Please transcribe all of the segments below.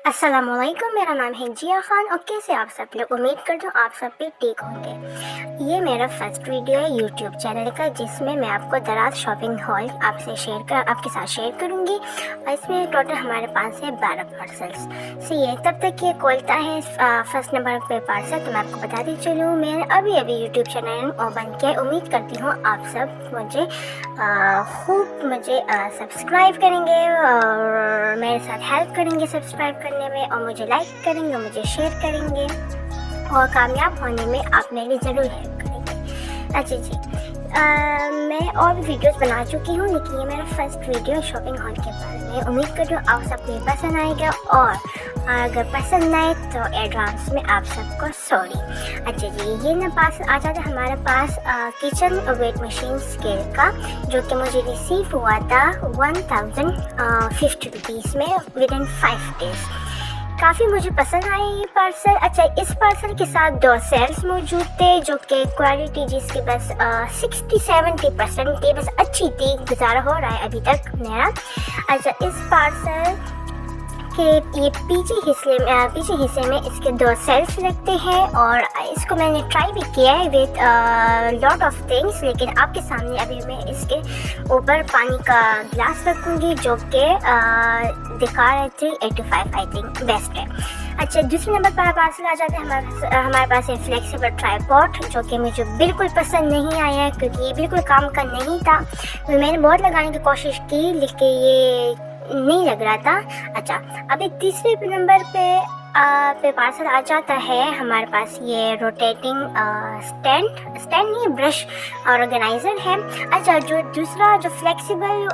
अस्सलामुअलैकुम, मेरा नाम है जिया खान और कैसे आप सब लोग। उम्मीद करता हूँ आप सब भी ठीक होंगे। ये मेरा फर्स्ट वीडियो है यूट्यूब चैनल का, जिसमें मैं आपको दराज शॉपिंग हॉल आपके साथ शेयर करूँगी। और इसमें टोटल हमारे पास है 12 पार्सल्स। सही है, तब तक ये खोलता है फर्स्ट नंबर पे पार्सल, तो मैं आपको बताती चलूँ मैंने अभी यूट्यूब चैनल ओपन किया है। उम्मीद करती हूँ आप सब मुझे सब्सक्राइब करेंगे और मेरे साथ हेल्प करेंगे सब्सक्राइब करने में, और मुझे लाइक करेंगे, मुझे शेयर करेंगे और कामयाब होने में आप मेरी ज़रूर हेल्प करेंगे। अच्छा जी, मैं और भी वीडियोस बना चुकी हूँ, लेकिन ये मेरा फर्स्ट वीडियो शॉपिंग हॉल के बारे में। उम्मीद करती हूँ आप सबको ये पसंद आएगा, और अगर पसंद आए तो एडवांस में आप सबको सॉरी। अच्छा जी, ये ना पास आ जाता है हमारे पास किचन वेट मशीन स्केल का, जो कि मुझे रिसीव हुआ था 1050 रुपीज़ में विद इन 5 डेज़। काफ़ी मुझे पसंद आया ये पार्सल। अच्छा, इस पार्सल के साथ 2 सेल्स मौजूद थे, जो कि क्वालिटी जिसकी बस 60-70% थी, बस अच्छी थी, गुजारा हो रहा है अभी तक मेरा। अच्छा, इस पार्सल के ये पीछे हिस्से में इसके 2 सेल्स लगते हैं, और इसको मैंने ट्राई भी किया है विद लॉट ऑफ थिंग्स, लेकिन आपके सामने अभी मैं इसके ऊपर पानी का ग्लास रखूँगी, जो कि दिखा रहे 385 आई थिंक बेस्ट है। अच्छा, दूसरे नंबर पर पार्सल आ जाते हैं हमारे पास है फ्लेक्सिबल ट्राइपॉड, जो कि मुझे बिल्कुल पसंद नहीं आया, क्योंकि ये बिल्कुल काम का नहीं था। मैंने बहुत लगाने की कोशिश की, लेकिन ये नहीं लग रहा था। अच्छा, अभी तीसरे नंबर पे पार्सल आ जाता है हमारे पास ये रोटेटिंग स्टैंड नहीं, ब्रश ऑर्गेनाइजर है। अच्छा, जो दूसरा जो फ्लेक्सिबल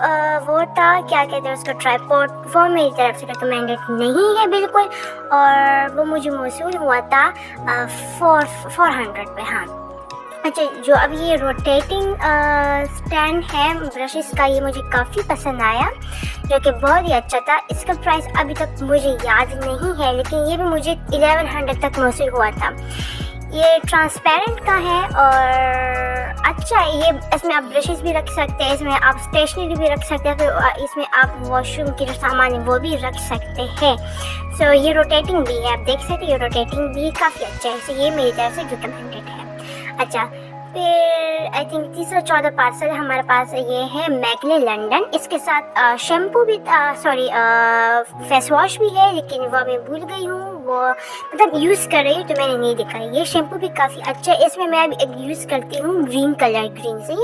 वो था, क्या कहते हैं उसका, ट्राइपॉड, वो मेरी तरफ से रिकमेंडेड नहीं है बिल्कुल, और वो मुझे मौसूल हुआ था 400 पे। हाँ, अच्छा, जो अब ये रोटेटिंग स्टैंड है ब्रशेस का, ये मुझे काफ़ी पसंद आया, जो कि बहुत ही अच्छा था। इसका प्राइस अभी तक मुझे याद नहीं है, लेकिन ये भी मुझे 1100 तक मौसूल हुआ था। ये ट्रांसपेरेंट का है और अच्छा है। ये इसमें आप ब्रशेस भी रख सकते हैं, इसमें आप स्टेशनरी भी रख सकते हैं, फिर इसमें आप वॉशरूम के जो सामान है वो भी रख सकते हैं। सो ये रोटेटिंग भी है, आप देख सकते हैं, ये रोटेटिंग भी काफ़ी अच्छा है। सो ये मेरी तरफ से रिकमेंडेड है। अच्छा, फिर आई थिंक तीसरा 14 पार्सल हमारे पास ये है मैगले लंदन। इसके साथ शैम्पू भी, सॉरी फेस वॉश भी है, लेकिन वो मैं भूल गई हूँ, वो मतलब यूज़ कर रही हूँ तो मैंने नहीं दिखाई। ये शैम्पू भी काफ़ी अच्छा है, इसमें मैं अभी एक यूज़ करती हूँ ग्रीन से,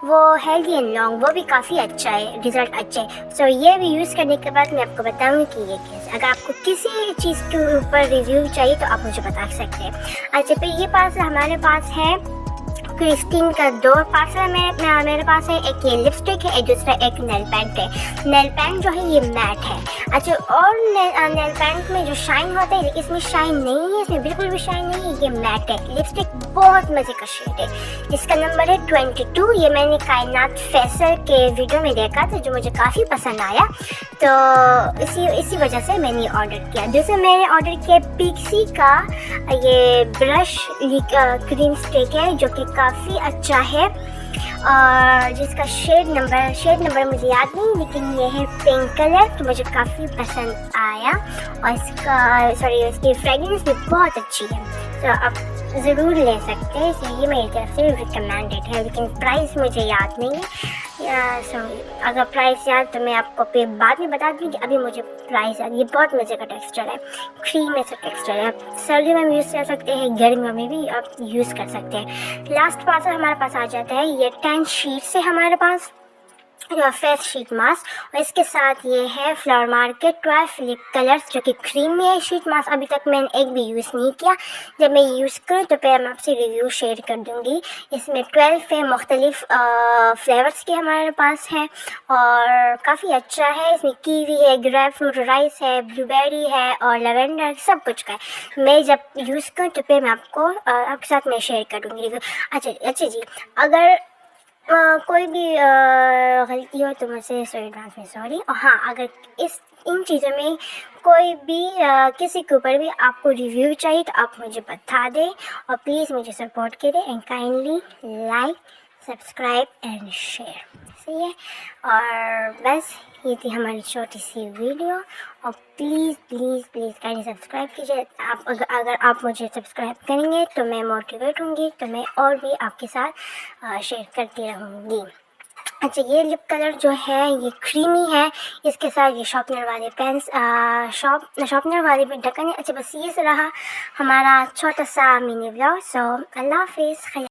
वो हेल्दी एंड लॉन्ग, वो भी काफ़ी अच्छा है, रिज़ल्ट अच्छे है। सो ये भी यूज़ करने के बाद मैं आपको बताऊँगी कि ये कैसे। अगर आपको किसी चीज़ के ऊपर रिव्यू चाहिए तो आप मुझे बता सकते हैं। अच्छा, फिर ये पार्सल हमारे पास है क्रिस्टीन का 2 पार्सल मेरे पास है। एक ये लिपस्टिक है, एक दूसरा एक नेल पेंट है। नेल पेंट जो है ये मैट है। अच्छा, और नेल पेंट में जो शाइन होता है, लेकिन इसमें शाइन नहीं है, इसमें बिल्कुल भी शाइन नहीं है, ये मैट है। लिपस्टिक बहुत मज़े का शेड है, इसका नंबर है 22। ये मैंने कायनात फैसल के वीडियो में देखा था, जो मुझे काफ़ी पसंद आया, तो इसी वजह से मैंने ऑर्डर किया। दूसरा मैंने ऑर्डर किया पिक्सी का ये ब्रश क्रीम स्टिक है, जो कि काफ़ी अच्छा है, और जिसका शेड नंबर मुझे याद नहीं, लेकिन ये है पिंक कलर, तो मुझे काफ़ी पसंद आया, और इसकी फ्रेगरेंस भी बहुत अच्छी है, तो आप ज़रूर ले सकते हैं। तो ये मेरी तरफ से रिकमेंडेड है, लेकिन प्राइस मुझे याद नहीं है। अगर प्राइस याद तो मैं आपको फिर बाद में बता दूँगी, अभी मुझे प्राइस याद। ये बहुत मज़े का टेक्सचर है, क्रीम में से टेक्सचर है, आप सर्दियों में भी यूज़ कर सकते हैं, गर्मियों में भी आप यूज़ कर सकते हैं। लास्ट पार्सल हमारे पास आ जाता है ये 10 शीट से हमारे पास फेस शीट मास्क, और इसके साथ ये है फ्लावर मार्केट 12 लिप कलर्स, जो कि क्रीम में है। शीट मास्क अभी तक मैंने एक भी यूज़ नहीं किया, जब मैं यूज़ करूँ तो फिर मैं आपसे रिव्यू शेयर कर दूँगी। इसमें 12 है, मुख्तलिफ फ्लेवर्स के हमारे पास है, और काफ़ी अच्छा है। इसमें कीवी है, ग्रेप फ्रूट, राइस है, ब्लूबेरी है, और लेवेंडर, सब कुछ का है। मैं जब यूज़ करूँ तो फिर मैं आपके साथ मैं शेयर करूँगी रिव्यू। अच्छा जी, अगर कोई भी गलती हो तो मुझसे एडवांस में सॉरी। और हाँ, अगर इन चीज़ों में कोई भी किसी के ऊपर भी आपको रिव्यू चाहिए तो आप मुझे बता दें, और प्लीज़ मुझे सपोर्ट करें, and kindly like, subscribe and share. सही है, और बस ये थी हमारी छोटी सी वीडियो, और please please please kindly subscribe कीजिए। आप अगर आप मुझे सब्सक्राइब करेंगे तो मैं मोटिवेट होंगी, तो मैं और भी आपके साथ शेयर करती रहूँगी। अच्छा, ये लिप कलर जो है ये क्रीमी है, इसके साथ ये शॉर्पनर वाले पेन्स शॉर्पनर वाले भी ढक्कन है। अच्छा, बस ये रहा हमारा छोटा सा मिनी व्लॉग। सो अल्लाह हाफिज़।